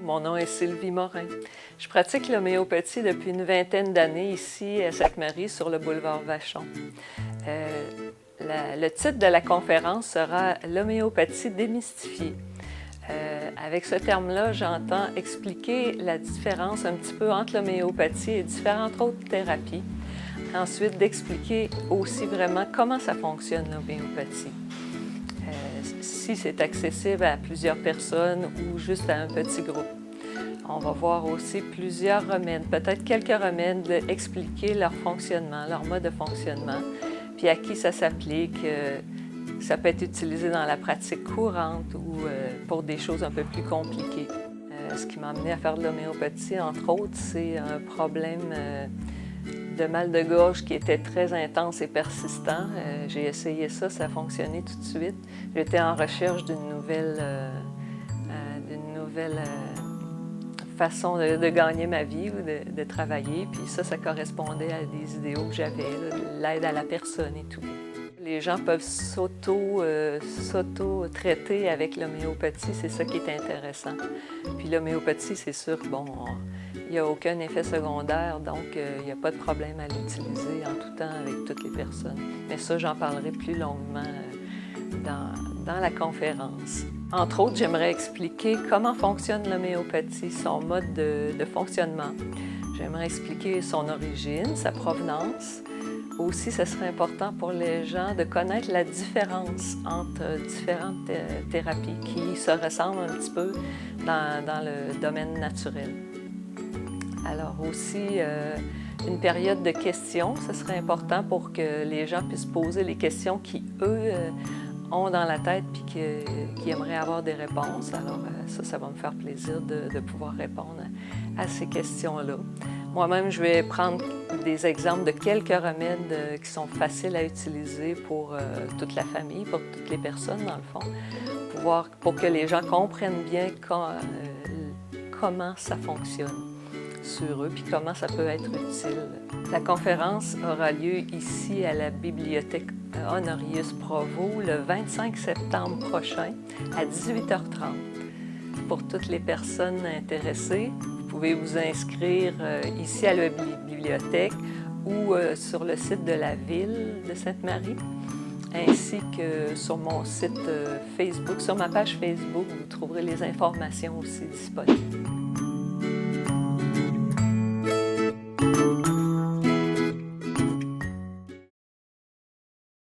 Mon nom est Sylvie Morin. Je pratique l'homéopathie depuis une vingtaine d'années ici à Sainte-Marie sur le boulevard Vachon. Le titre de la conférence sera « L'homéopathie démystifiée ». Avec ce terme-là, j'entends expliquer la différence un petit peu entre l'homéopathie et différentes autres thérapies. Ensuite, d'expliquer aussi vraiment comment ça fonctionne l'homéopathie. Si c'est accessible à plusieurs personnes ou juste à un petit groupe. On va voir aussi plusieurs remèdes, peut-être quelques remèdes, expliquer leur fonctionnement, leur mode de fonctionnement, puis à qui ça s'applique. Ça peut être utilisé dans la pratique courante ou pour des choses un peu plus compliquées. Ce qui m'a amené à faire de l'homéopathie, entre autres, c'est un problème de mal de gorge qui était très intense et persistant. J'ai essayé ça, ça a fonctionné tout de suite. J'étais en recherche d'une nouvelle façon de gagner ma vie ou de travailler. Puis ça correspondait à des idéaux que j'avais, l'aide à la personne et tout. Les gens peuvent s'auto-traiter avec l'homéopathie, c'est ça qui est intéressant. Puis l'homéopathie, c'est sûr, bon, il n'y a aucun effet secondaire, donc il n'y a pas de problème à l'utiliser en tout temps avec toutes les personnes. Mais ça, j'en parlerai plus longuement dans la conférence. Entre autres, j'aimerais expliquer comment fonctionne l'homéopathie, son mode de fonctionnement. J'aimerais expliquer son origine, sa provenance. Aussi, ce serait important pour les gens de connaître la différence entre différentes thérapies qui se ressemblent un petit peu dans le domaine naturel. Alors aussi, une période de questions, ce serait important pour que les gens puissent poser les questions qui, eux, ont dans la tête puis qui aimeraient avoir des réponses. Alors ça va me faire plaisir de pouvoir répondre à ces questions-là. Moi-même, je vais prendre des exemples de quelques remèdes qui sont faciles à utiliser pour toute la famille, pour toutes les personnes, dans le fond, pour que les gens comprennent bien comment ça fonctionne sur eux, puis comment ça peut être utile. La conférence aura lieu ici à la bibliothèque Honorius Provost le 25 septembre prochain à 18h30. Pour toutes les personnes intéressées, vous pouvez vous inscrire ici à la bibliothèque ou sur le site de la ville de Sainte-Marie, ainsi que sur mon site Facebook. Sur ma page Facebook, vous trouverez les informations aussi disponibles.